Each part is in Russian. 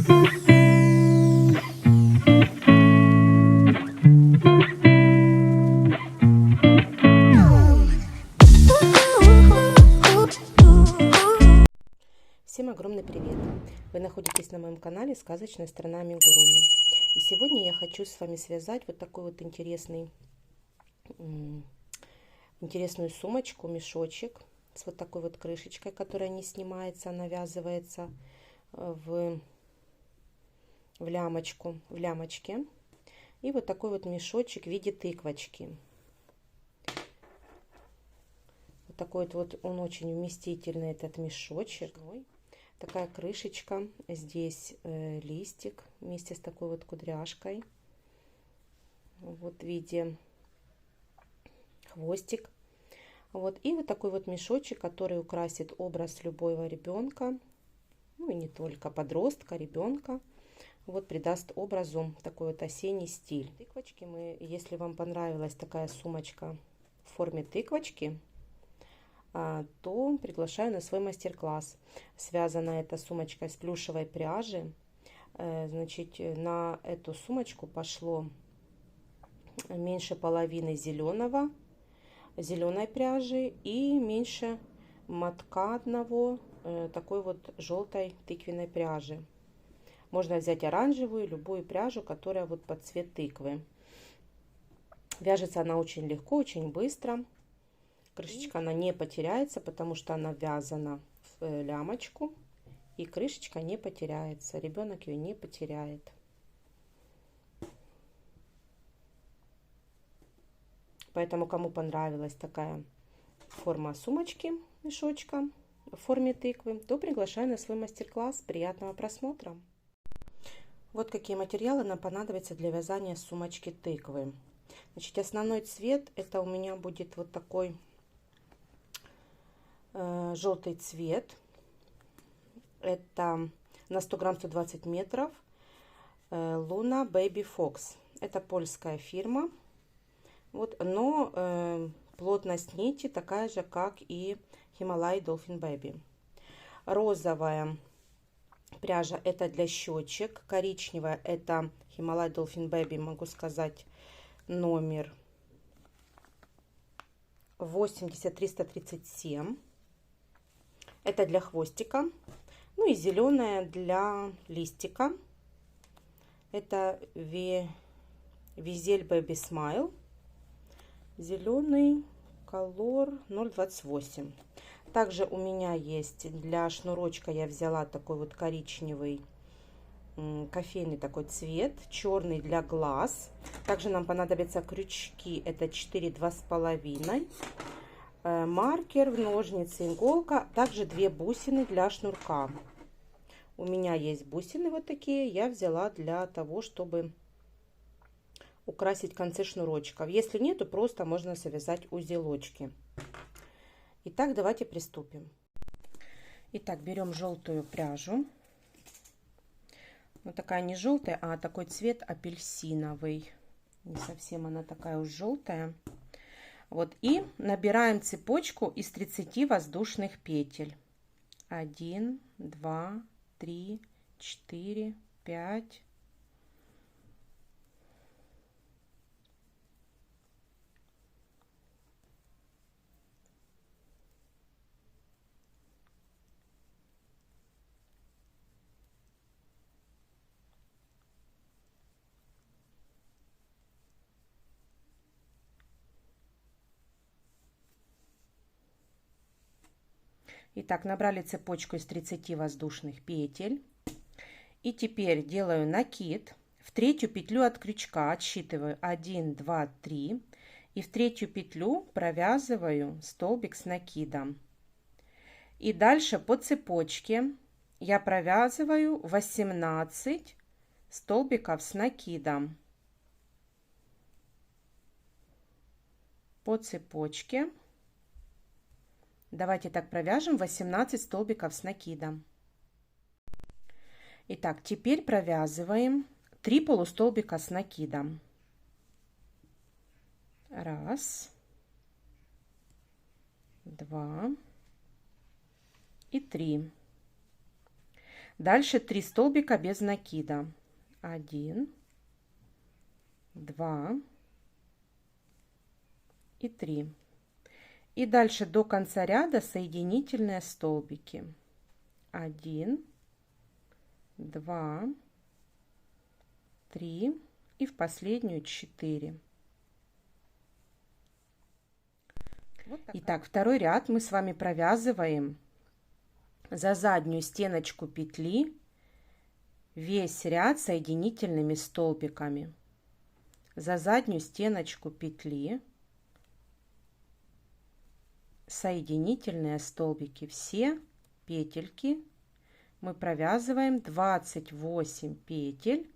Всем огромный привет! Вы находитесь на моем канале «Сказочная страна амигуруми». И сегодня я хочу с вами связать вот такой вот интересную сумочку, мешочек с вот такой вот крышечкой, которая не снимается, а навязывается в лямочке. И вот такой вот мешочек в виде тыквочки. Вот такой вот он очень вместительный, этот мешочек. Такая крышечка, здесь листик вместе с такой вот кудряшкой, вот в виде хвостик. Вот, и вот такой вот мешочек, который украсит образ любого ребенка, ну и не только, подростка, ребенка. Вот придаст образу такой вот осенний стиль. Тыквочки если вам понравилась такая сумочка в форме тыквочки, то приглашаю на свой мастер-класс. Связана эта сумочка из плюшевой пряжи. Значит, на эту сумочку пошло меньше половины зеленой пряжи и меньше мотка одного такой вот желтой тыквенной пряжи. Можно взять оранжевую, любую пряжу, которая вот под цвет тыквы. Вяжется она очень легко, очень быстро. Крышечка она не потеряется, потому что она ввязана в лямочку. И крышечка не потеряется. Ребенок ее не потеряет. Поэтому, кому понравилась такая форма сумочки, мешочка в форме тыквы, то приглашаю на свой мастер-класс. Приятного просмотра! Вот какие материалы нам понадобятся для вязания сумочки тыквы. Значит, основной цвет это у меня будет вот такой желтый цвет. Это на 100 грамм 120 метров Luna Baby Fox. Это польская фирма. Вот, но плотность нити такая же, как и Himalaya Dolphin Baby. Розовая пряжа это для щечек. Коричневая это Himalaya Dolphin Baby, могу сказать, номер 80337. Это для хвостика. Ну и зеленая для листика. Это Визель Baby Smile. Зеленый колор 028. Также у меня есть для шнурочка, я взяла такой вот коричневый кофейный такой цвет, черный для глаз. Также нам понадобятся крючки, это 4, 2,5. Маркер, ножницы, иголка, также 2 бусины для шнурка. У меня есть бусины вот такие, я взяла для того, чтобы украсить концы шнурочков. Если нет, то просто можно завязать узелочки. Итак, давайте приступим. Итак, берем желтую пряжу. Вот такая не желтая, а такой цвет апельсиновый. Не совсем она такая уж желтая. Вот, и набираем цепочку из 30 воздушных петель. 1, 2, 3, 4, 5. Итак, набрали цепочку из 30 воздушных петель. И теперь делаю накид. В третью петлю от крючка отсчитываю 1, 2, 3. И в третью петлю провязываю столбик с накидом. И дальше по цепочке я провязываю 18 столбиков с накидом. По цепочке. Давайте так провяжем 18 столбиков с накидом. Итак, теперь провязываем 3 полустолбика с накидом. 1, 2 и 3. Дальше 3 столбика без накида. 1, 2 и 3. И дальше до конца ряда соединительные столбики. 1, 2, 3 и в последнюю 4. Итак, второй ряд мы с вами провязываем за заднюю стеночку петли весь ряд соединительными столбиками. За заднюю стеночку петли соединительные столбики, все петельки мы провязываем 28 петель,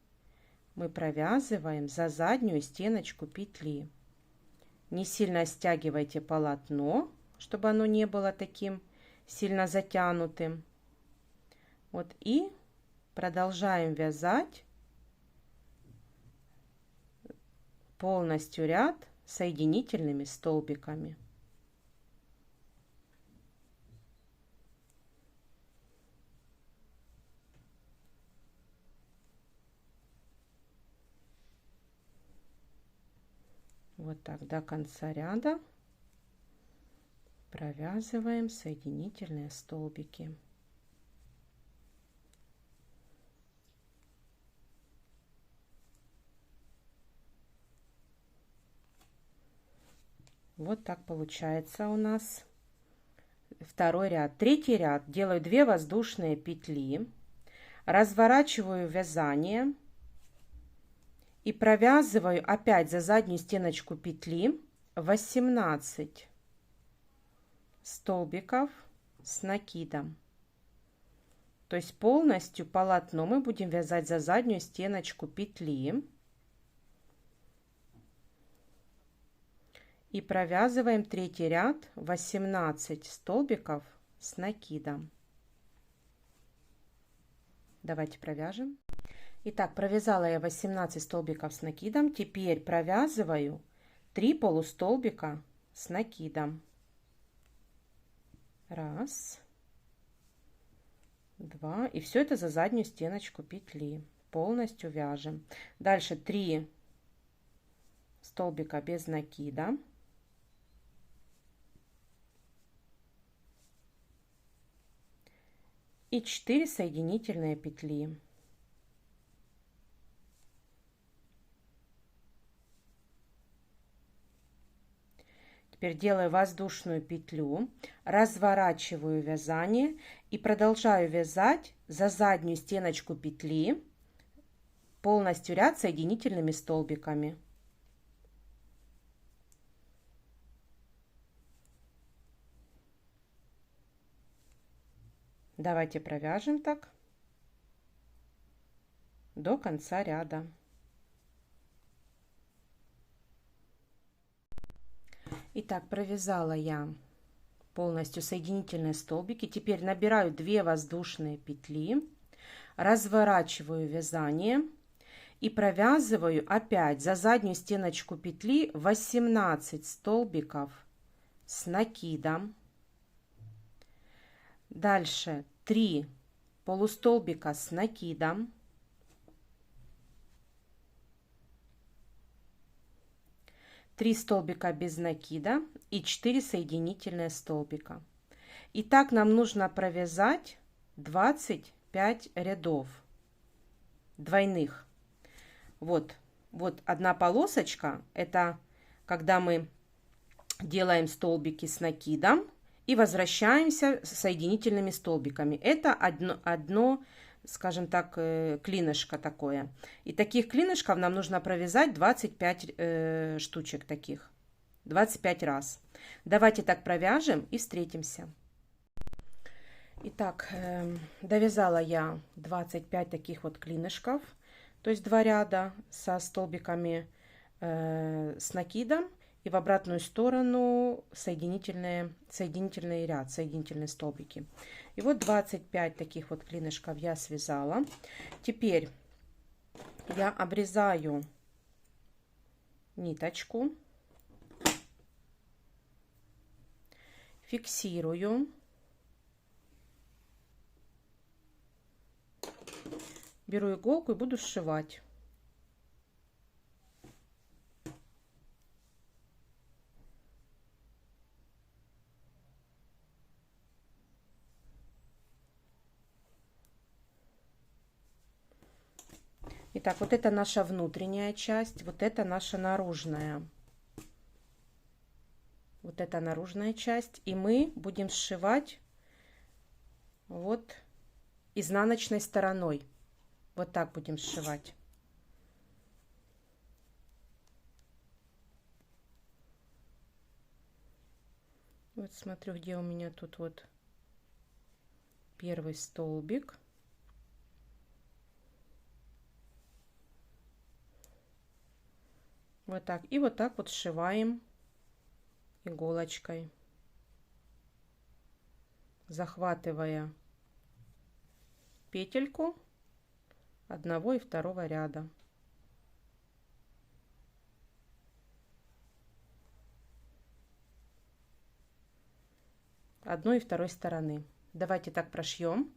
мы провязываем за заднюю стеночку петли. Не сильно стягивайте полотно, чтобы оно не было таким сильно затянутым. Вот и продолжаем вязать полностью ряд соединительными столбиками. Вот так до конца ряда провязываем соединительные столбики. Вот так получается у нас второй ряд. Третий ряд делаю 2 воздушные петли, разворачиваю вязание и провязываю опять за заднюю стеночку петли 18 столбиков с накидом. То есть полностью полотно мы будем вязать за заднюю стеночку петли. И провязываем третий ряд 18 столбиков с накидом. Давайте провяжем. Итак, провязала я 18 столбиков с накидом. Теперь провязываю 3 полустолбика с накидом. 1, 2. И все это за заднюю стеночку петли. Полностью вяжем. Дальше 3 столбика без накида. И 4 соединительные петли. Теперь делаю воздушную петлю, разворачиваю вязание и продолжаю вязать за заднюю стеночку петли полностью ряд соединительными столбиками. Давайте провяжем так до конца ряда. Итак, провязала я полностью соединительные столбики. Теперь набираю 2 воздушные петли, разворачиваю вязание и провязываю опять за заднюю стеночку петли 18 столбиков с накидом. Дальше 3 полустолбика с накидом. 3 столбика без накида и 4 соединительные столбика. И так нам нужно провязать 25 рядов двойных. Вот одна полосочка, это когда мы делаем столбики с накидом и возвращаемся с соединительными столбиками. Это одно, скажем так, клинышко такое. И таких клинышков нам нужно провязать 25 штучек таких. 25 раз. Давайте так провяжем и встретимся. Итак, довязала я 25 таких вот клинышков, то есть 2 ряда со столбиками с накидом. И в обратную сторону соединительный ряд, соединительные столбики. И вот 25 таких вот клинышков я связала. Теперь я обрезаю ниточку, фиксирую. беру иголку и буду сшивать. Итак, вот это наша внутренняя часть, вот это наша наружная. Вот это наружная часть. И мы будем сшивать вот изнаночной стороной. Вот так будем сшивать. Вот смотрю, где у меня тут вот первый столбик. Вот так. И вот так вот сшиваем иголочкой, захватывая петельку одного и второго ряда. Одной и второй стороны. Давайте так прошьем.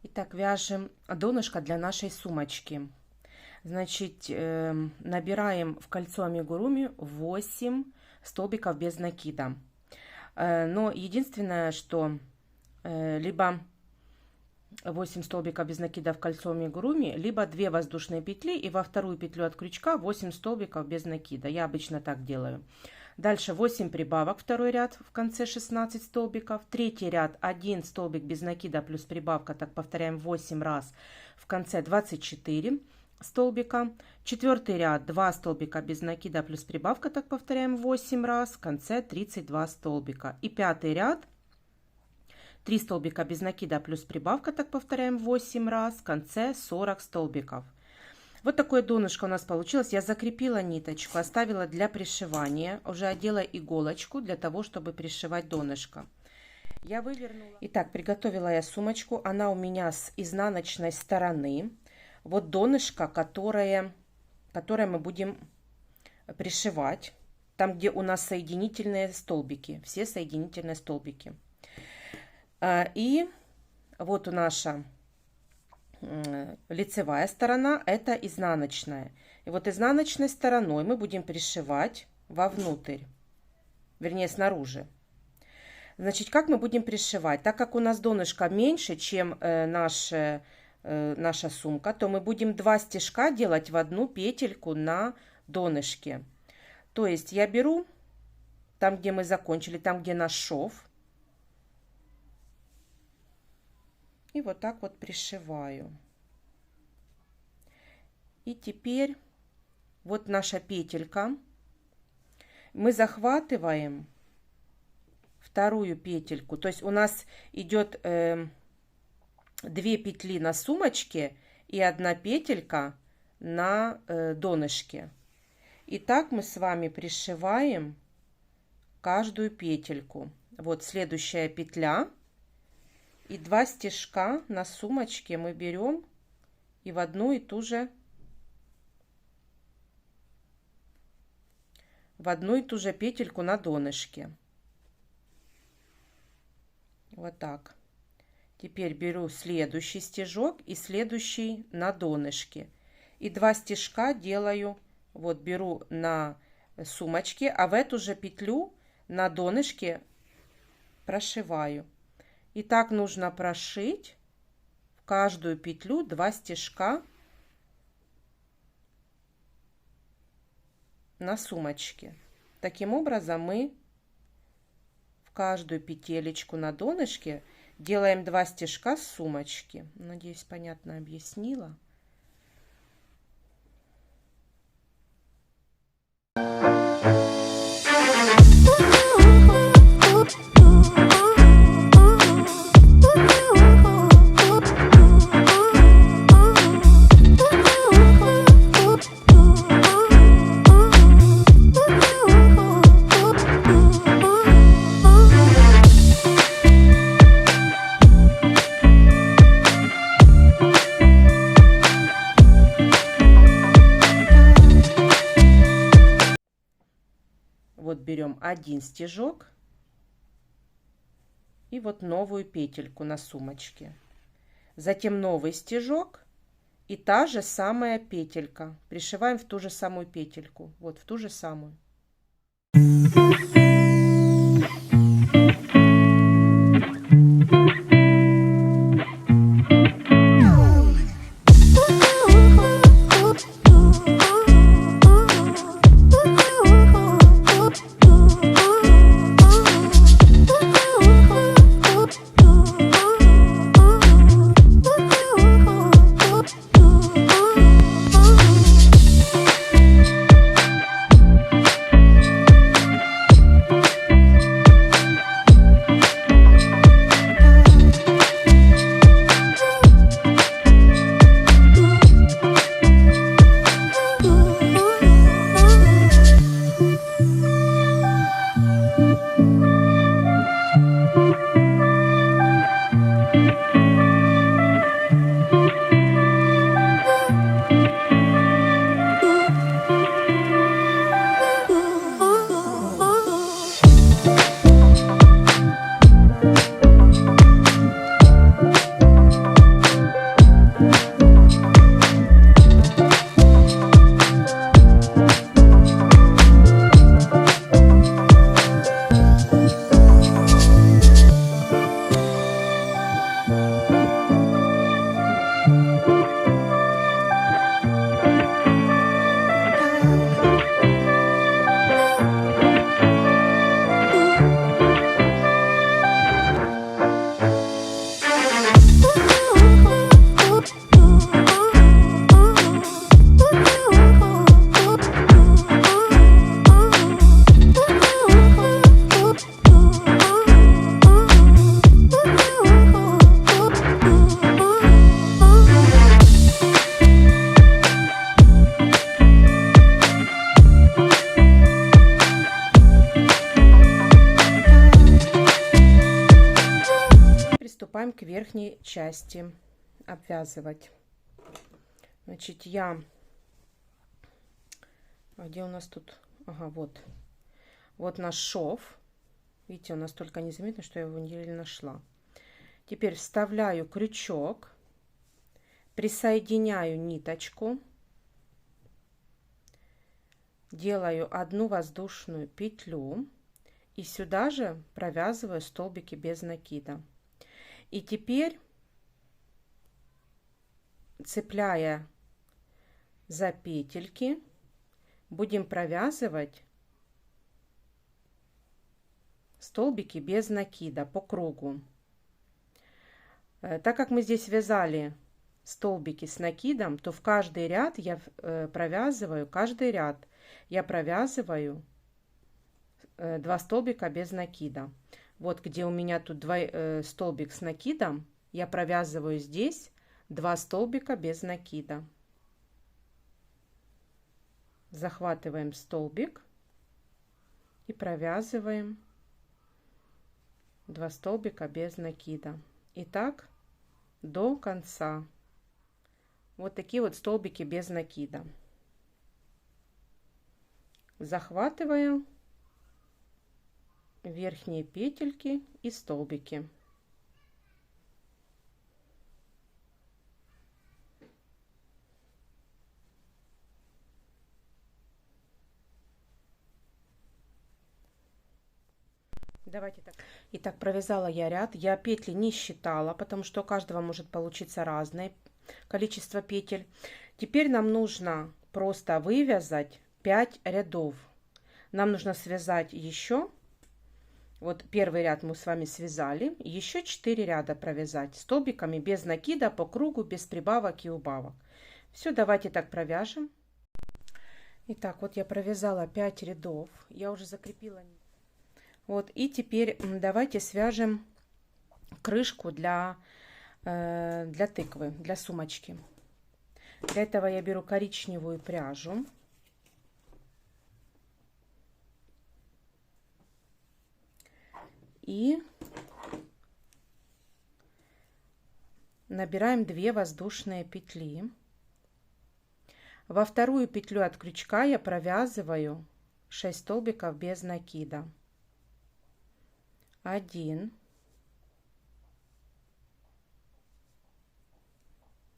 Итак, вяжем донышко для нашей сумочки. Значит, набираем в кольцо амигуруми 8 столбиков без накида. Но единственное, что либо 8 столбиков без накида в кольцо амигуруми, либо 2 воздушные петли и во вторую петлю от крючка 8 столбиков без накида. Я обычно так делаю. Дальше 8 прибавок, второй ряд, в конце 16 столбиков. Третий ряд 1 столбик без накида плюс прибавка, так повторяем 8 раз, в конце 24 столбика. Четвертый ряд 2 столбика без накида плюс прибавка, так повторяем 8 раз, в конце 32 столбика. И пятый ряд 3 столбика без накида плюс прибавка, так повторяем 8 раз, в конце 40 столбиков. Вот такое донышко у нас получилось. Я закрепила ниточку, оставила для пришивания. Уже одела иголочку для того, чтобы пришивать донышко. Я вывернула. Итак, приготовила я сумочку. Она у меня с изнаночной стороны. Вот донышко, которое мы будем пришивать. Там, где у нас соединительные столбики. Все соединительные столбики. И вот наша лицевая сторона, это изнаночная. И вот изнаночной стороной мы будем пришивать вовнутрь, вернее снаружи. Значит, как мы будем пришивать? Так как у нас донышко меньше, чем наша сумка, то мы будем 2 стежка делать в одну петельку на донышке. То есть я беру там, где мы закончили, там, где наш шов, и вот так вот пришиваю. И теперь вот наша петелька. Мы захватываем вторую петельку. То есть у нас идет 2 петли на сумочке и 1 петелька на донышке. И так мы с вами пришиваем каждую петельку. Вот следующая петля. И 2 стежка на сумочке мы берем и в одну и ту же в одну и ту же петельку на донышке. Вот так. Теперь беру следующий стежок и следующий на донышке. И 2 стежка делаю, вот беру на сумочке, а в эту же петлю на донышке прошиваю. И так нужно прошить в каждую петлю 2 стежка на сумочке. Таким образом мы в каждую петелечку на донышке делаем 2 стежка с сумочки. Надеюсь, понятно объяснила. Вот берем 1 стежок и вот новую петельку на сумочке. Затем новый стежок и та же самая петелька. Пришиваем в ту же самую петельку. Вот в ту же самую. Приступаем к верхней части обвязывать. Значит, где у нас тут? Ага, вот наш шов. Видите, у нас только незаметно, что я его еле нашла. Теперь вставляю крючок, присоединяю ниточку, делаю 1 воздушную петлю и сюда же провязываю столбики без накида. И теперь, цепляя за петельки, будем провязывать столбики без накида по кругу. Так как мы здесь вязали столбики с накидом, то в каждый ряд я провязываю 2 столбика без накида. Вот где у меня тут столбик с накидом, я провязываю здесь 2 столбика без накида. Захватываем столбик и провязываем 2 столбика без накида. И так до конца. Вот такие вот столбики без накида. захватывая верхние петельки и столбики. Давайте так. Итак, провязала я ряд. Я петли не считала, потому что у каждого может получиться разное количество петель. Теперь нам нужно просто вывязать 5 рядов. Нам нужно связать еще, вот первый ряд мы с вами связали, еще 4 ряда провязать столбиками без накида, по кругу, без прибавок и убавок. Все, давайте так провяжем. Итак, вот я провязала 5 рядов, я уже закрепила. Вот, и теперь давайте свяжем крышку для тыквы, для сумочки. Для этого я беру коричневую пряжу. И набираем 2 воздушные петли. Во вторую петлю от крючка я провязываю 6 столбиков без накида. 1,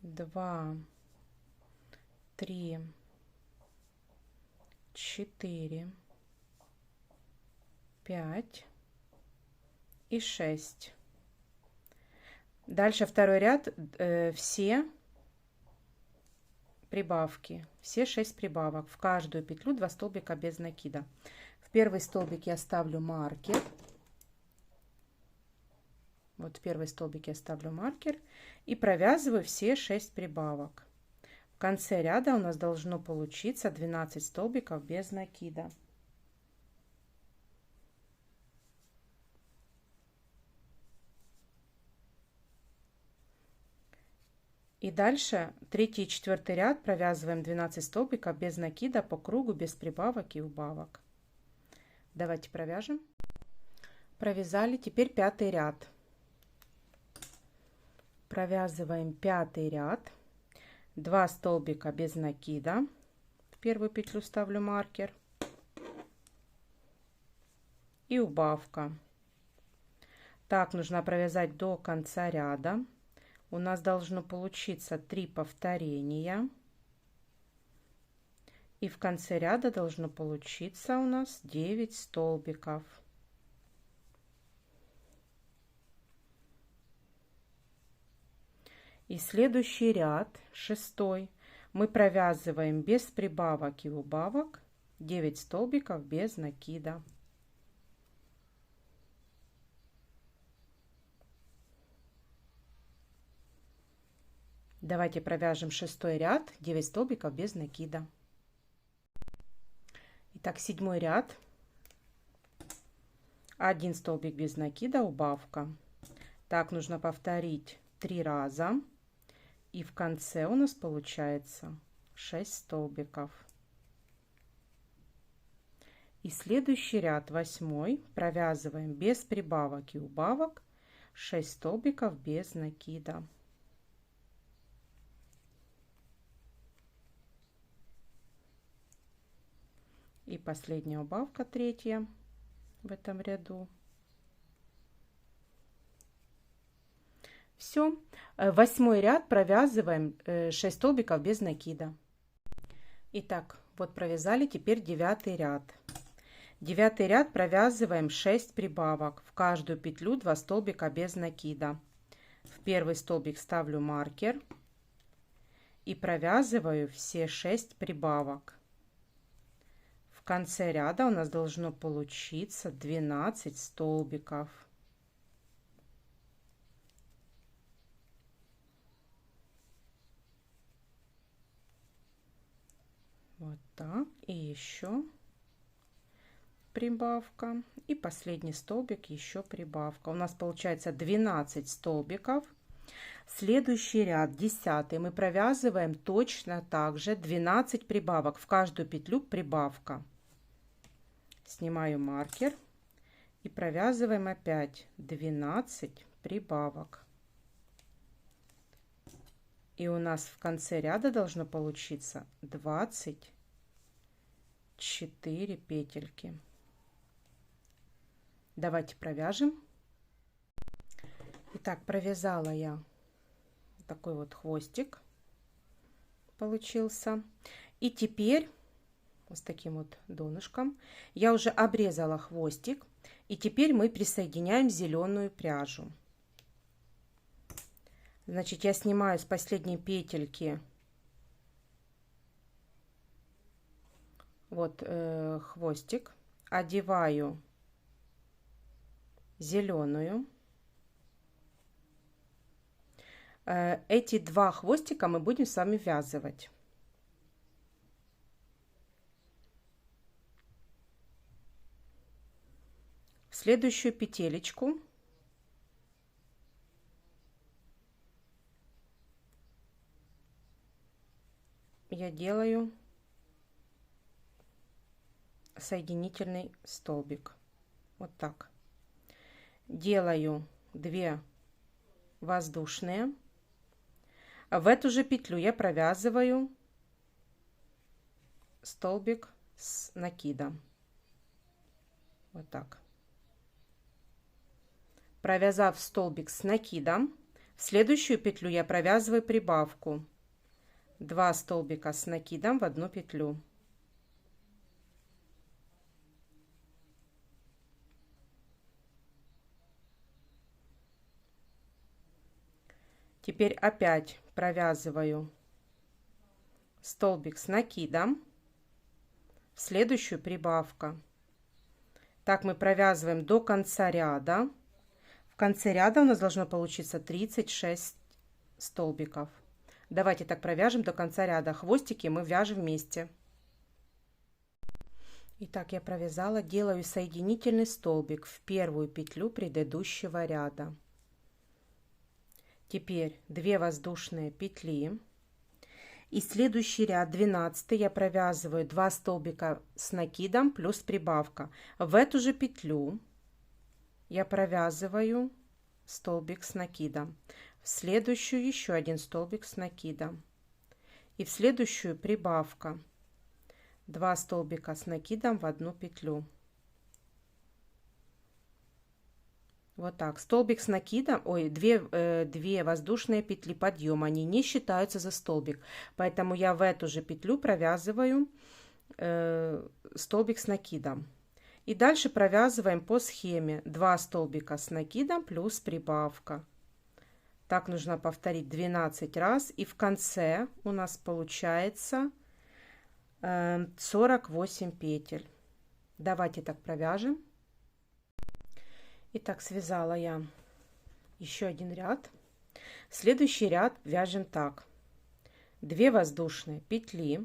2, 3, 4, 5 и 6. Дальше второй ряд, все прибавки, все 6 прибавок. В каждую петлю 2 столбика без накида. В первый столбик я ставлю маркер. Вот в первый столбик я ставлю маркер и провязываю все 6 прибавок. В конце ряда у нас должно получиться 12 столбиков без накида. И дальше третий и четвертый ряд провязываем 12 столбиков без накида по кругу, без прибавок и убавок. Давайте провяжем. Провязали, теперь пятый ряд. Провязываем пятый ряд, 2 столбика без накида, в первую петлю ставлю маркер и убавка. Так нужно провязать до конца ряда. У нас должно получиться 3 повторения, и в конце ряда должно получиться у нас 9 столбиков. И следующий ряд, 6, мы провязываем без прибавок и убавок 9 столбиков без накида. Давайте провяжем 6 ряд, 9 столбиков без накида. Итак, 7 ряд, 1 столбик без накида, убавка. Так нужно повторить 3 раза. И в конце у нас получается 6 столбиков. И следующий ряд, 8, провязываем без прибавок и убавок 6 столбиков без накида. И последняя убавка, третья в этом ряду. Все, 8 ряд провязываем 6 столбиков без накида. Итак, вот провязали, теперь 9 ряд. 9 ряд провязываем 6 прибавок, в каждую петлю 2 столбика без накида. В первый столбик ставлю маркер и провязываю все 6 прибавок. В конце ряда у нас должно получиться 12 столбиков. Вот так. И еще прибавка. И последний столбик, еще прибавка. У нас получается 12 столбиков. Следующий ряд, 10, мы провязываем точно так же 12 прибавок. В каждую петлю прибавка. Снимаю маркер и провязываем опять 12 прибавок. И у нас в конце ряда должно получиться 20 4 петельки. Давайте провяжем. Итак, провязала я такой вот хвостик получился. И теперь с таким вот донышком я уже обрезала хвостик. И теперь мы присоединяем зеленую пряжу. Значит, я снимаю с последней петельки вот хвостик, одеваю зеленую. Эти два хвостика мы будем с вами вязывать. В следующую петелечку я делаю соединительный столбик. Вот так. Делаю 2 воздушные. В эту же петлю я провязываю столбик с накидом. Вот так. Провязав столбик с накидом, в следующую петлю я провязываю прибавку. 2 столбика с накидом в одну петлю. Теперь опять провязываю столбик с накидом, в следующую прибавка. Так мы провязываем до конца ряда. В конце ряда у нас должно получиться 36 столбиков. Давайте так провяжем до конца ряда. Хвостики мы вяжем вместе. Итак, я провязала, делаю соединительный столбик в первую петлю предыдущего ряда. Теперь 2 воздушные петли. И следующий ряд, 12, я провязываю 2 столбика с накидом плюс прибавка. В эту же петлю я провязываю столбик с накидом. В следующую еще 1 столбик с накидом. И в следующую прибавка. 2 столбика с накидом в одну петлю. Вот так. Столбик с накидом, ой, 2 воздушные петли подъема, они не считаются за столбик. Поэтому я в эту же петлю провязываю столбик с накидом. И дальше провязываем по схеме 2 столбика с накидом плюс прибавка. Так нужно повторить 12 раз. И в конце у нас получается 48 петель. Давайте так провяжем. Итак, связала я еще один ряд. Следующий ряд вяжем так. 2 воздушные петли.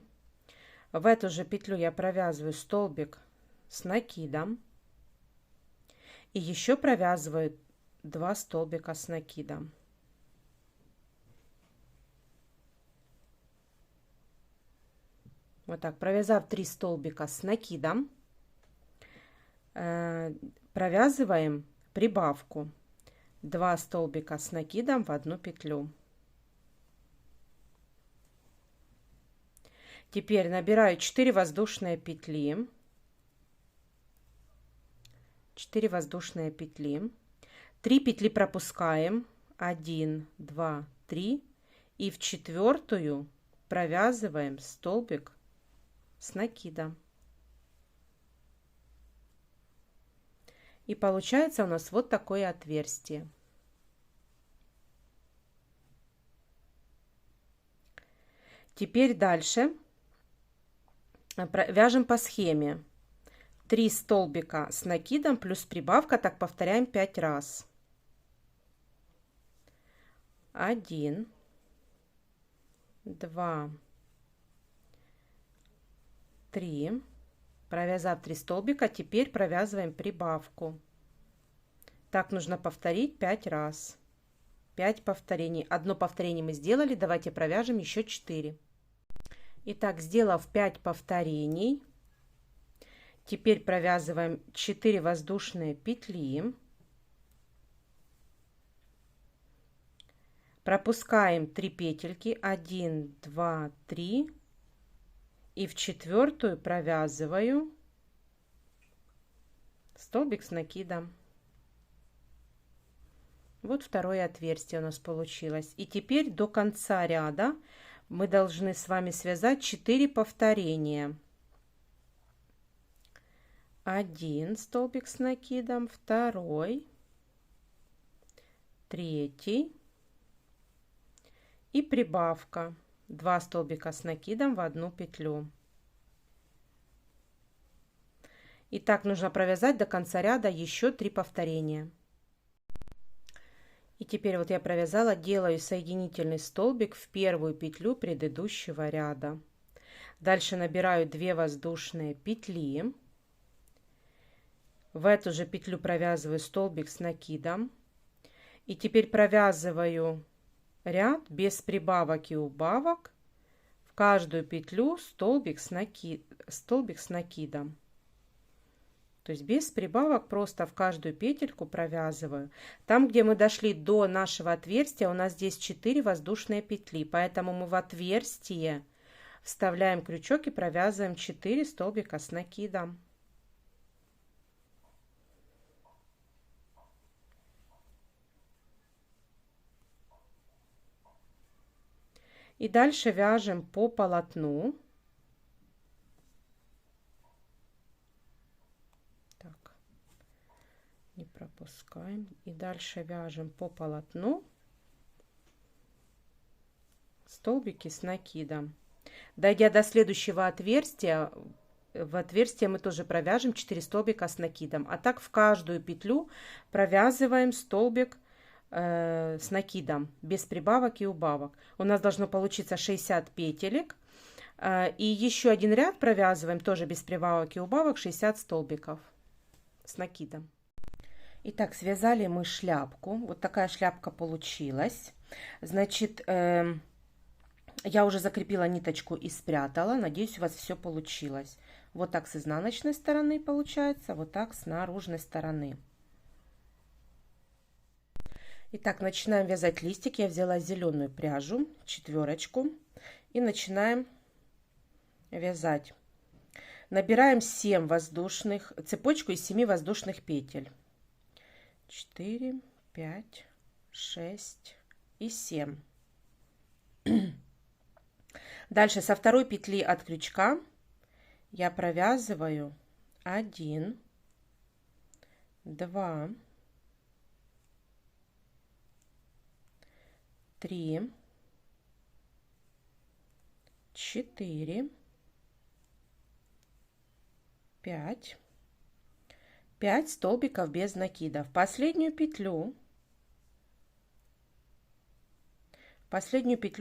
В эту же петлю я провязываю столбик с накидом. И еще провязываю 2 столбика с накидом. Вот так, провязав 3 столбика с накидом, провязываем прибавку. 2 столбика с накидом в одну петлю. Теперь набираю 4 воздушные петли. 4 воздушные петли. 3 петли пропускаем. 1, 2, 3. И в четвертую провязываем столбик с накидом. И получается у нас вот такое отверстие. Теперь дальше вяжем по схеме. 3 столбика с накидом плюс прибавка, так повторяем 5 раз. 1, 2, 3. Провязав 3 столбика, теперь провязываем прибавку. Так нужно повторить 5 раз. 5 повторений. Одно повторение мы сделали, давайте провяжем еще 4. Итак, сделав 5 повторений, теперь провязываем 4 воздушные петли. Пропускаем 3 петельки. 1, 2, 3. И в четвертую провязываю столбик с накидом. Вот второе отверстие у нас получилось. И теперь до конца ряда мы должны с вами связать 4 повторения. 1 столбик с накидом, 2, 3 и прибавка 2 столбика с накидом в одну петлю. И так нужно провязать до конца ряда еще 3 повторения. И теперь вот я провязала, делаю соединительный столбик в первую петлю предыдущего ряда. Дальше набираю 2 воздушные петли. В эту же петлю провязываю столбик с накидом. И теперь провязываю ряд без прибавок и убавок. В каждую петлю столбик с накидом. То есть без прибавок, просто в каждую петельку провязываю. Там, где мы дошли до нашего отверстия, у нас здесь 4 воздушные петли. Поэтому мы в отверстие вставляем крючок и провязываем 4 столбика с накидом. И дальше вяжем по полотну. Не пропускаем. И дальше вяжем по полотну столбики с накидом. Дойдя до следующего отверстия, в отверстие мы тоже провяжем 4 столбика с накидом. А так в каждую петлю провязываем столбик с накидом, без прибавок и убавок. У нас должно получиться 60 петелек. И еще один ряд провязываем, тоже без прибавок и убавок, 60 столбиков с накидом. Итак, связали мы шляпку. Вот такая шляпка получилась. Значит, я уже закрепила ниточку и спрятала. Надеюсь, у вас все получилось. Вот так с изнаночной стороны получается, вот так с наружной стороны. Итак, начинаем вязать листик. Я взяла зеленую пряжу, 4, и начинаем вязать. Набираем 7 воздушных, цепочку из 7 воздушных петель. 4, 5, 6 и 7. Дальше со второй петли от крючка я провязываю 1, 2, 3, 4, 5. 5 столбиков без накида. В последнюю петлю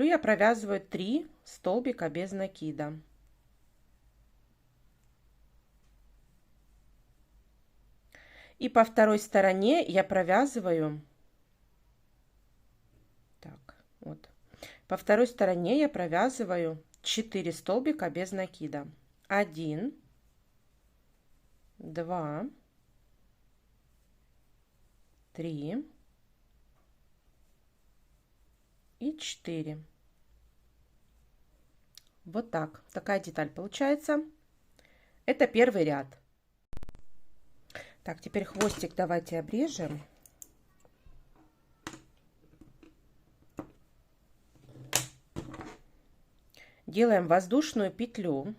я провязываю 3 столбика без накида. И по второй стороне я провязываю, так, вот, по второй стороне я провязываю 4 столбика без накида. 1, 2, 3 и 4. Вот так. Такая деталь получается. Это первый ряд. Так, теперь хвостик давайте обрежем. Делаем воздушную петлю.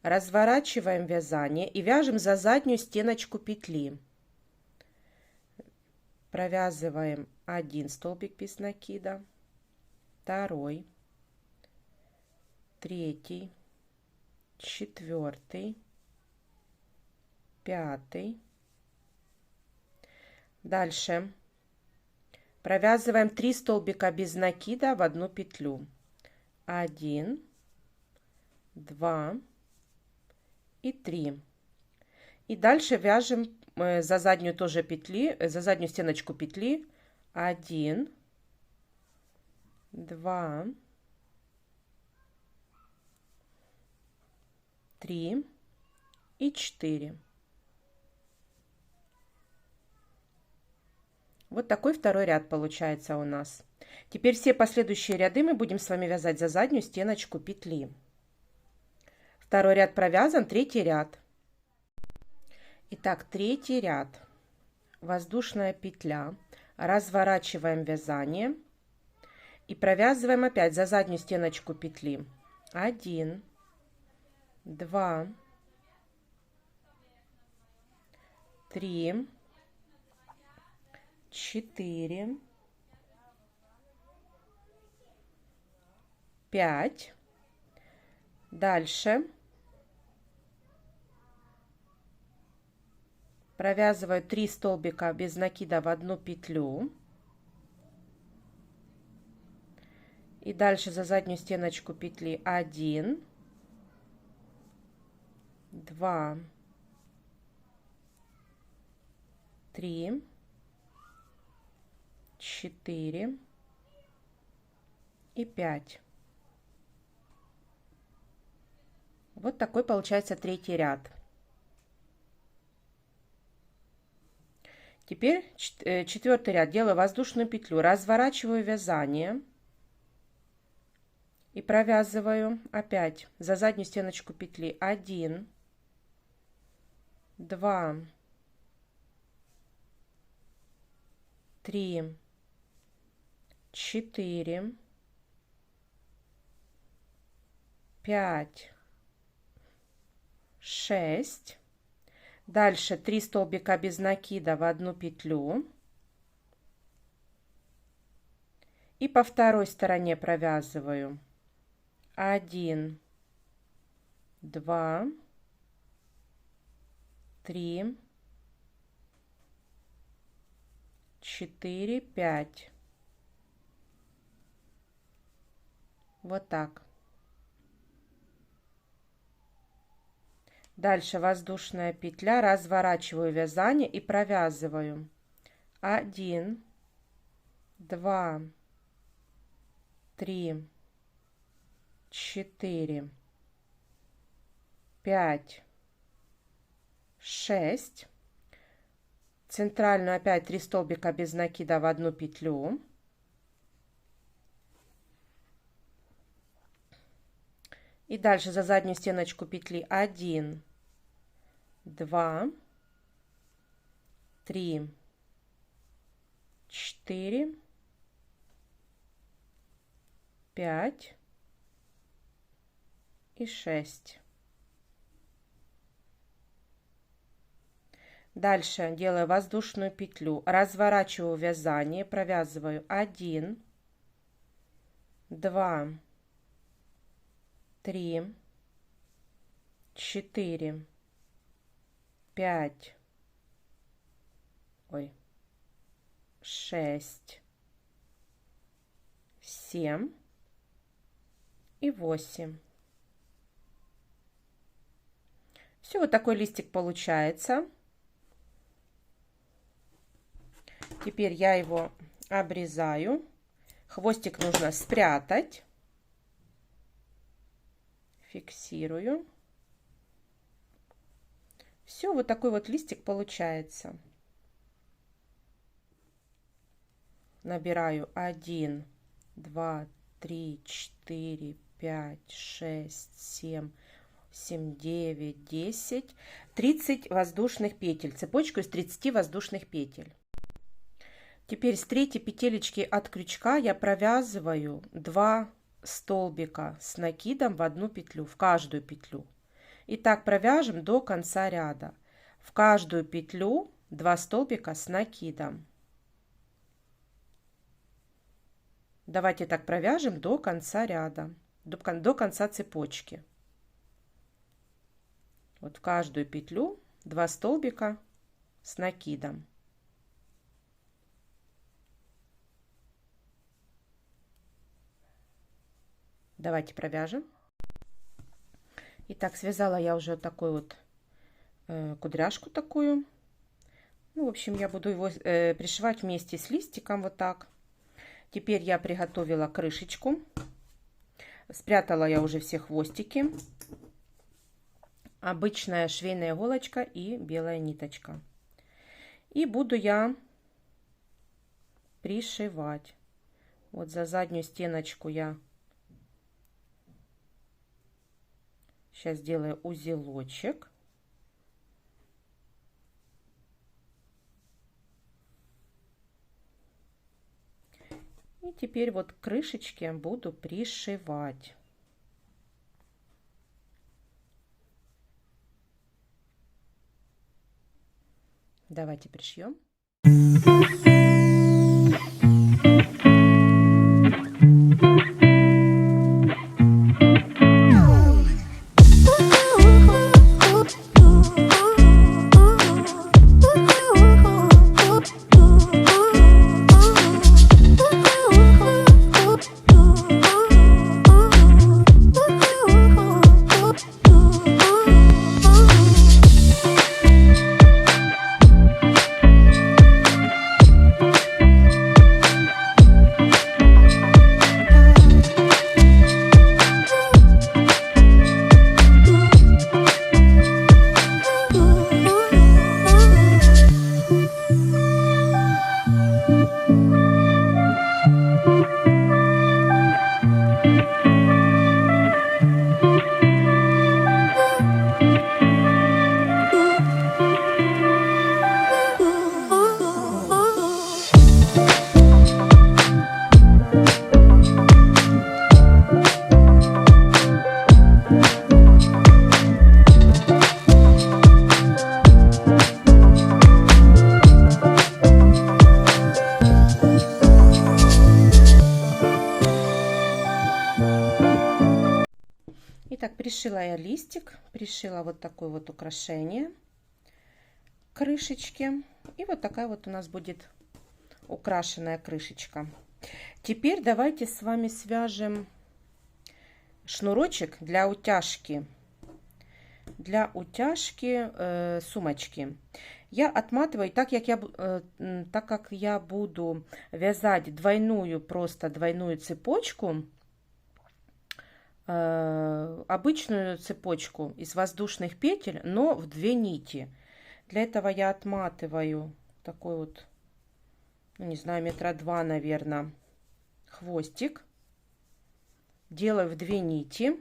Разворачиваем вязание и вяжем за заднюю стеночку петли. Провязываем 1 столбик без накида, 2, 3, 4, 5. Дальше провязываем 3 столбика без накида в одну петлю. 1, 2 и 3. И дальше вяжем за заднюю тоже петли, за заднюю стеночку петли 1, 2, 3 и 4. Вот такой второй ряд получается у нас. Теперь все последующие ряды мы будем с вами вязать за заднюю стеночку петли. Второй ряд провязан, третий ряд. Итак, третий ряд. Воздушная петля. Разворачиваем вязание и провязываем опять за заднюю стеночку петли. 1, 2, 3, 4, 5. Дальше провязываю 3 столбика без накида в одну петлю. И дальше за заднюю стеночку петли 1, 2, 3, 4 и 5. Вот такой получается третий ряд. Теперь четвертый ряд. Делаю воздушную петлю, разворачиваю вязание и провязываю опять за заднюю стеночку петли 1, 2, 3, 4, 5, 6. Дальше 3 столбика без накида в одну петлю. И по второй стороне провязываю 1, 2, 3, 4, 5. Вот так. Дальше воздушная петля, разворачиваю вязание и провязываю 1, 2, 3, 4, 5, 6. Центральную опять 3 столбика без накида в одну петлю. И дальше за заднюю стеночку петли 1, 2, 3, 4, 5 и 6. Дальше делаю воздушную петлю, разворачиваю вязание, провязываю 1, 2, 3, 4, 5, 6, 7 и 8. Все, вот такой листик получается. Теперь я его обрезаю. Хвостик нужно спрятать. Фиксирую. Все, вот такой вот листик получается. Набираю 1, 2, 3, 4, 5, 6, 7, 8, 9, 10, 30 воздушных петель. Цепочку из 30 воздушных петель. Теперь с третьей петелечки от крючка я провязываю 2 столбика с накидом в одну петлю, в каждую петлю. И так провяжем до конца ряда. В каждую петлю 2 столбика с накидом. Давайте так провяжем до конца ряда, до конца цепочки. Вот в каждую петлю 2 столбика с накидом. Давайте провяжем. Итак, связала я уже вот такую вот кудряшку такую. Ну, в общем, я буду его пришивать вместе с листиком вот так. Теперь я приготовила крышечку. Спрятала я уже все хвостики. Обычная швейная иголочка и белая ниточка. И буду я пришивать. Вот за заднюю стеночку я Сейчас сделаю узелочек. И теперь вот к крышечке буду пришивать. Давайте пришьем. Итак, пришила я листик, пришила вот такое вот украшение к крышечке. И вот такая вот у нас будет украшенная крышечка. Теперь давайте с вами свяжем шнурочек для утяжки. Для утяжки сумочки. Я отматываю, так как я буду вязать просто двойную цепочку, обычную цепочку из воздушных петель, но в 2 нити. Для этого я отматываю такой вот, ну, не знаю, 2 метра, наверное, хвостик. Делаю в 2 нити.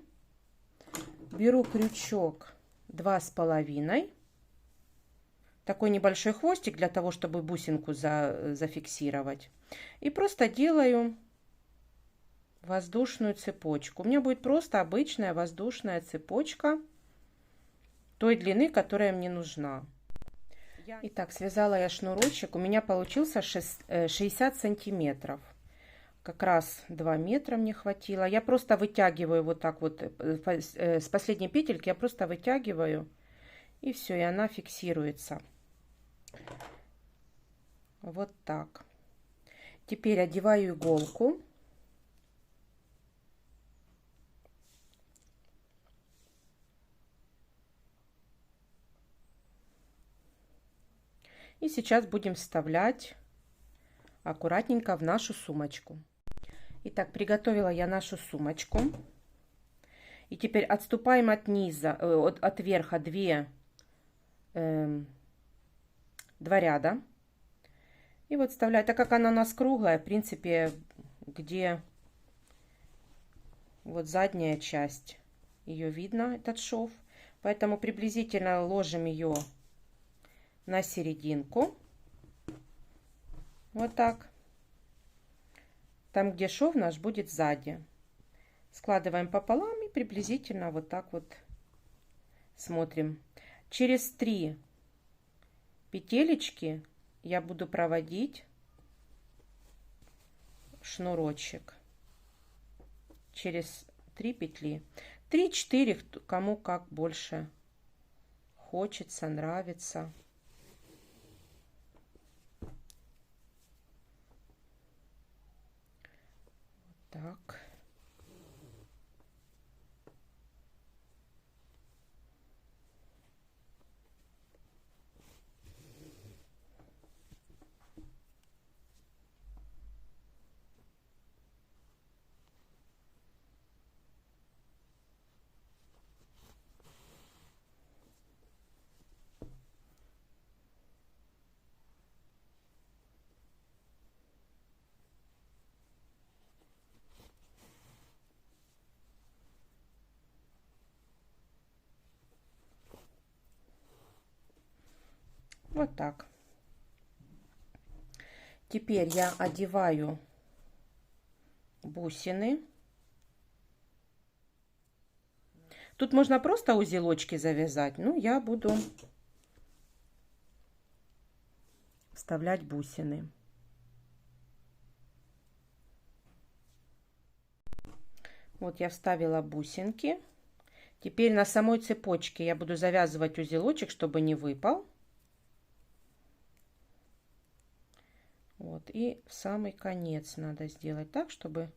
Беру крючок 2,5. Такой небольшой хвостик для того, чтобы бусинку зафиксировать. И просто делаю воздушную цепочку. У меня будет просто обычная воздушная цепочка той длины, которая мне нужна. Итак, связала я шнурочек. У меня получился 60 сантиметров. Как раз 2 метра мне хватило. Я просто вытягиваю вот так вот с последней петельки. Я просто вытягиваю. И все, и она фиксируется. Вот так. Теперь одеваю иголку. И сейчас будем вставлять аккуратненько в нашу сумочку. Итак, приготовила я нашу сумочку. И теперь отступаем от низа, от верха 2 ряда. И вот вставляю, так как она у нас круглая, в принципе, где вот задняя часть, ее видно, этот шов. Поэтому приблизительно ложим ее на серединку. Вот так. Там, где шов наш будет сзади. Складываем пополам и приблизительно вот так вот смотрим. Через 3 петелечки я буду проводить шнурочек. Через 3 петли. 3-4, кому как больше хочется, нравится. Так. Вот так. Теперь я одеваю бусины. Тут можно просто узелочки завязать, но я буду вставлять бусины. Вот я вставила бусинки. Теперь на самой цепочке я буду завязывать узелочек, чтобы не выпал. Вот, и в самый конец надо сделать так, чтобы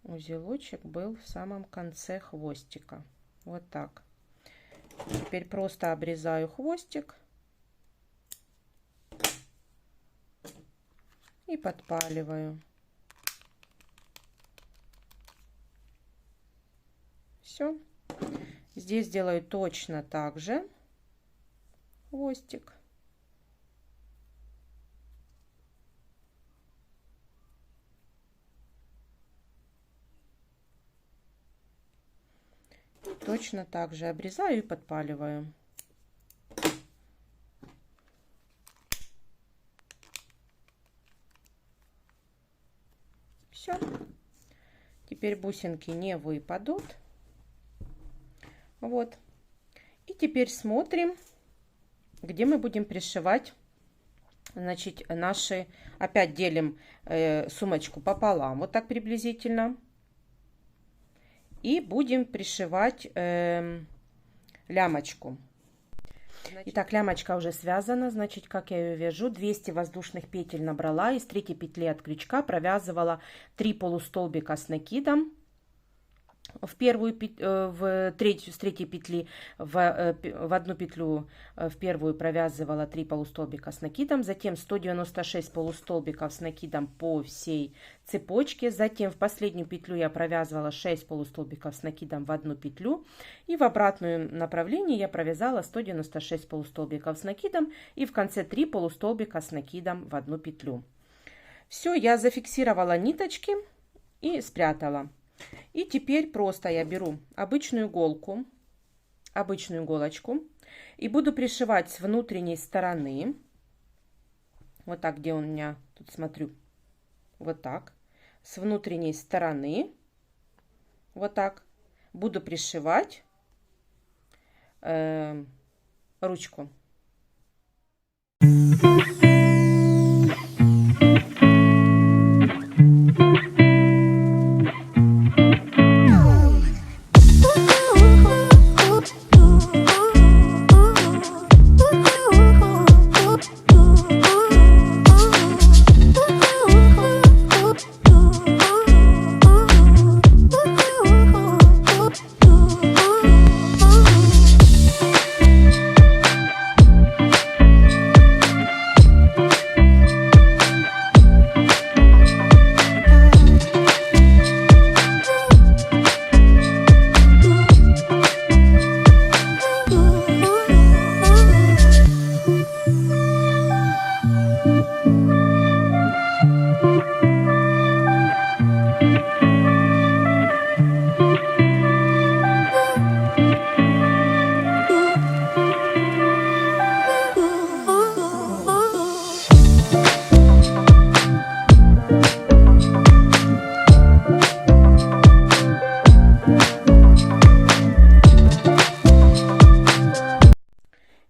узелочек был в самом конце хвостика. Вот так. Теперь просто обрезаю хвостик и подпаливаю. Все. Здесь делаю точно так же. Хвостик. И точно так же обрезаю и подпаливаю. Все. Теперь бусинки не выпадут. Вот. И теперь смотрим, где мы будем пришивать, значит, наши, опять делим сумочку пополам, вот так приблизительно, и будем пришивать лямочку. Итак, лямочка уже связана, значит, как я ее вяжу, 200 воздушных петель набрала, из третьей петли от крючка провязывала 3 полустолбика с накидом. С третьей петли в одну петлю в первую провязывала 3 полустолбика с накидом, затем 196 полустолбиков с накидом по всей цепочке, затем в последнюю петлю я провязывала 6 полустолбиков с накидом в одну петлю, и в обратном направлении я провязала 196 полустолбиков с накидом и в конце 3 полустолбика с накидом в одну петлю. Все, я зафиксировала ниточки и спрятала. И теперь просто я беру обычную иголочку и буду пришивать с внутренней стороны, вот так, где у меня, тут смотрю, вот так, с внутренней стороны, вот так, буду пришивать ручку.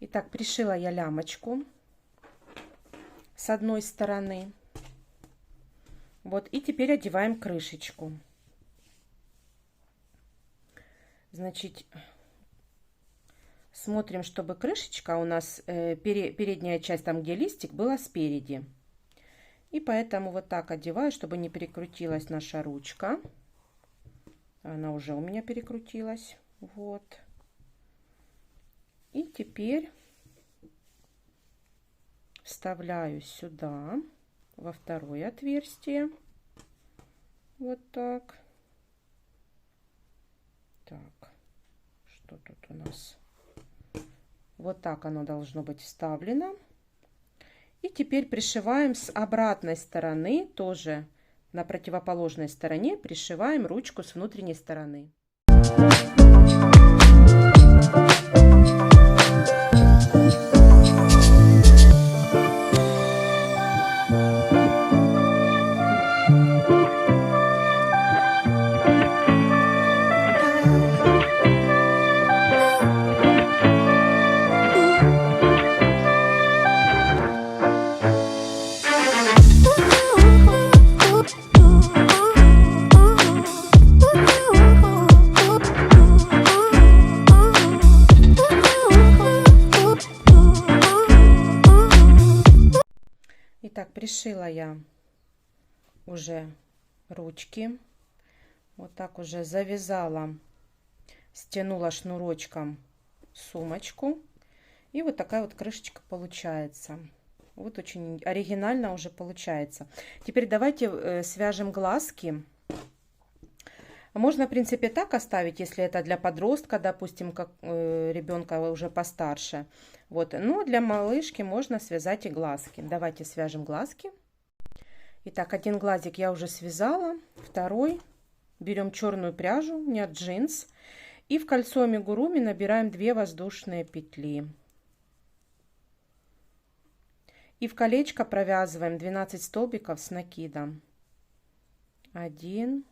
Итак, пришила я лямочку с одной стороны. Вот, и теперь одеваем крышечку. Значит, смотрим, чтобы крышечка у нас, передняя часть, там где листик, была спереди. И поэтому вот так одеваю, чтобы не перекрутилась наша ручка. Она уже у меня перекрутилась. Вот. И теперь вставляю сюда, во второе отверстие. Вот так. Так, что тут у нас? Вот так оно должно быть вставлено. И теперь пришиваем с обратной стороны, тоже на противоположной стороне, пришиваем ручку с внутренней стороны. Итак, пришила я уже ручки. Вот так уже завязала, стянула шнурочком сумочку. И вот такая вот крышечка получается. Вот очень оригинально уже получается. Теперь давайте свяжем глазки. Можно, в принципе, так оставить, если это для подростка, допустим, как ребенка уже постарше. Вот. Но для малышки можно связать и глазки. Давайте свяжем глазки. Итак, один глазик я уже связала. Второй. Берем черную пряжу, не от джинс. И в кольцо амигуруми набираем 2 воздушные петли. И в колечко провязываем 12 столбиков с накидом. 1,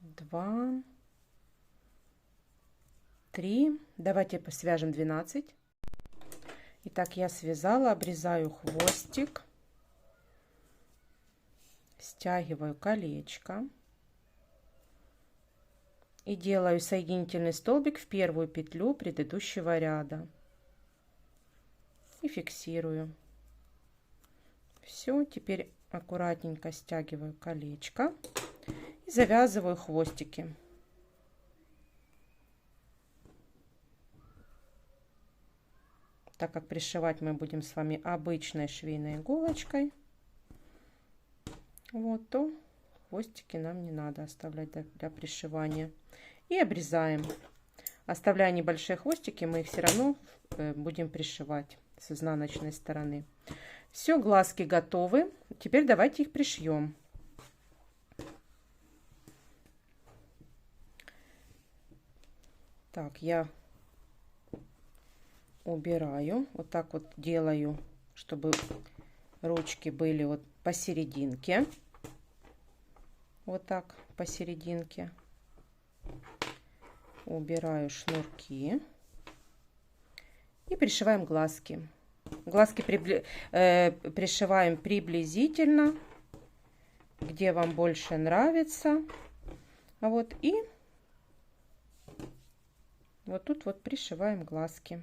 2, 3. Давайте свяжем 12. Итак, я связала, обрезаю хвостик, стягиваю колечко и делаю соединительный столбик в первую петлю предыдущего ряда и фиксирую. Все, теперь аккуратненько стягиваю колечко и завязываю хвостики. Так как пришивать мы будем с вами обычной швейной иголочкой, вот, то хвостики нам не надо оставлять для пришивания. И обрезаем. Оставляя небольшие хвостики, мы их все равно будем пришивать с изнаночной стороны. Все, глазки готовы. Теперь давайте их пришьем. Так, я убираю. Вот так вот делаю, чтобы ручки были вот посерединке. Вот так посерединке. Убираю шнурки. И пришиваем глазки. Глазки пришиваем приблизительно, где вам больше нравится. Вот, и вот тут вот пришиваем глазки.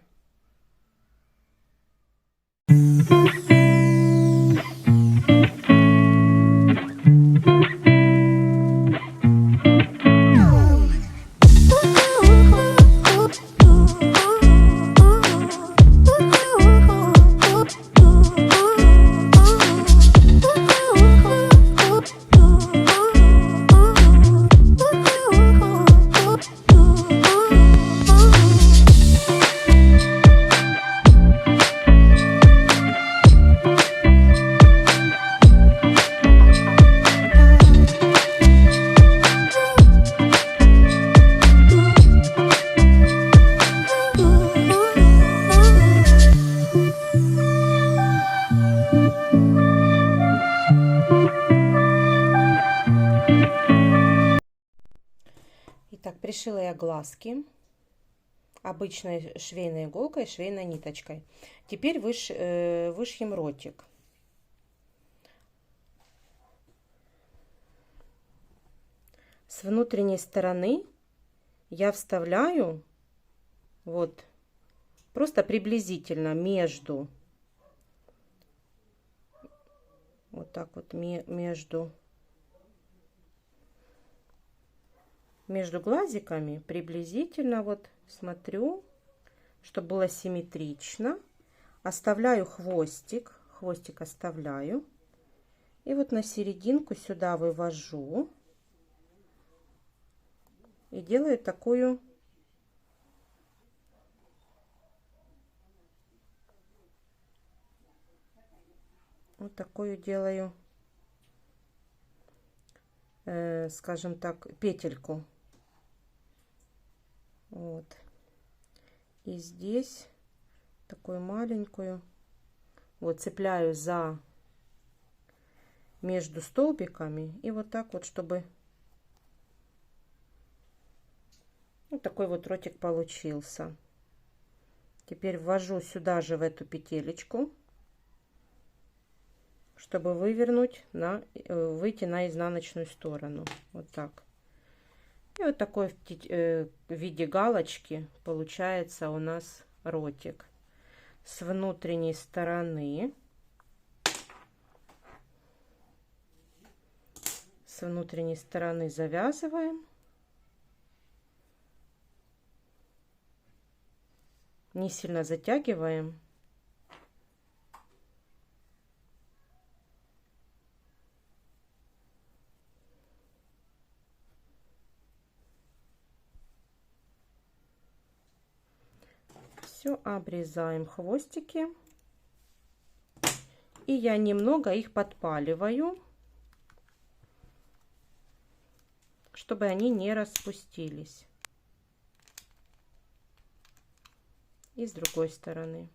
Итак, пришила я глазки обычной швейной иголкой, швейной ниточкой. Теперь вышьем ротик. С внутренней стороны я вставляю вот просто приблизительно между, вот так вот между глазиками, приблизительно вот смотрю, чтобы было симметрично. Оставляю хвостик оставляю. И вот на серединку сюда вывожу. И делаю такую вот такую делаю, скажем так, петельку. Вот. И здесь такую маленькую вот цепляю за между столбиками, и вот так вот, чтобы вот такой вот ротик получился. Теперь ввожу сюда же в эту петелечку, чтобы вывернуть выйти на изнаночную сторону. Вот так. И вот такой в виде галочки получается у нас ротик. С внутренней стороны завязываем. Не сильно затягиваем. Все, обрезаем хвостики. И я немного их подпаливаю, чтобы они не распустились. И с другой стороны.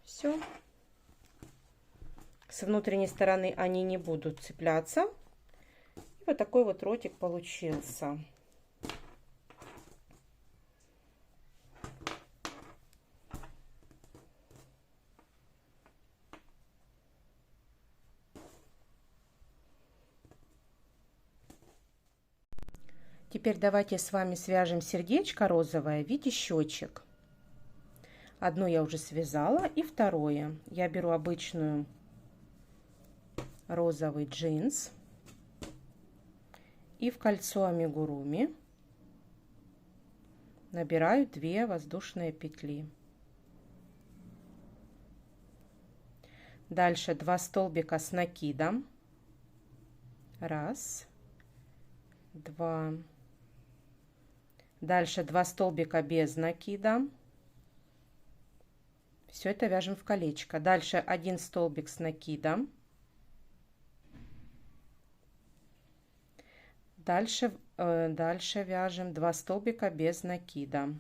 Все. С внутренней стороны они не будут цепляться. И вот такой вот ротик получился. Теперь давайте с вами свяжем сердечко розовое в виде щечек. Одно я уже связала, и второе. Я беру обычную розовый джинс и в кольцо амигуруми набираю 2 воздушные петли. Дальше 2 столбика с накидом. 1, 2. Дальше 2 столбика без накида. Все это вяжем в колечко. Дальше 1 столбик с накидом. Дальше вяжем 2 столбика без накида.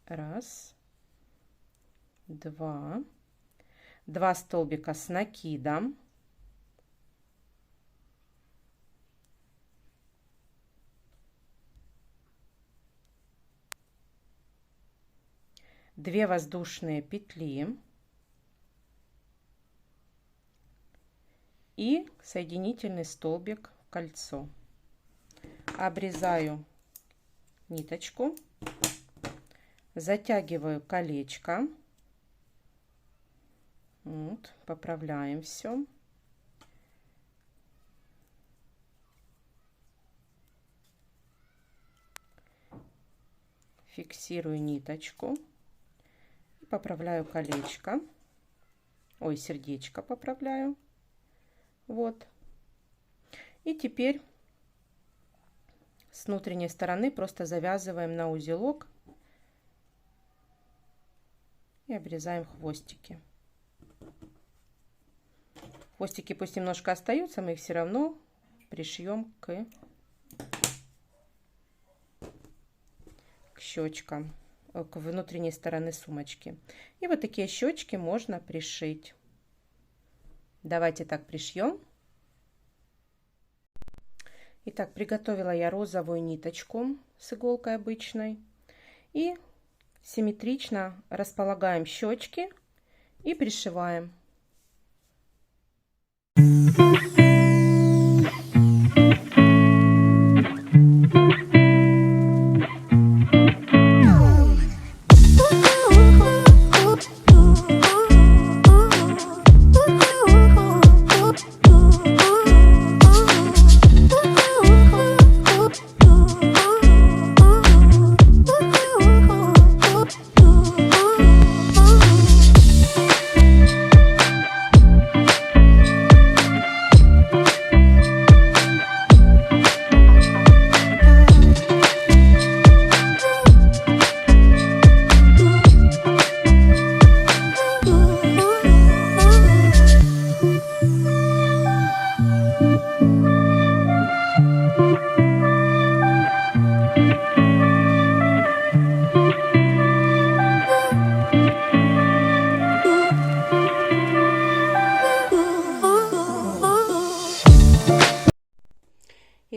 1, 2. 2 столбика с накидом. 2 воздушные петли и соединительный столбик в кольцо. Обрезаю ниточку, затягиваю колечко, вот, поправляем все. Фиксирую ниточку. Поправляю колечко, ой, сердечко поправляю, вот. И теперь с внутренней стороны просто завязываем на узелок и обрезаем хвостики. Хвостики пусть немножко остаются, мы их все равно пришьем к щечкам, к внутренней стороны сумочки. И вот такие щечки можно пришить. Давайте так пришьем. Итак, приготовила я розовую ниточку с иголкой обычной. И симметрично располагаем щечки и пришиваем.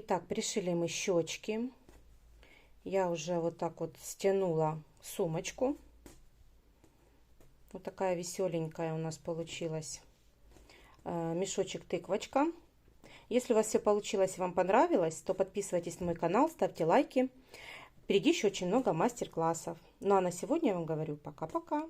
Итак, пришили мы щечки. Я уже вот так вот стянула сумочку. Вот такая веселенькая у нас получилась. Мешочек-тыквочка. Если у вас все получилось и вам понравилось, то подписывайтесь на мой канал, ставьте лайки. Впереди еще очень много мастер-классов. Ну а на сегодня я вам говорю пока-пока.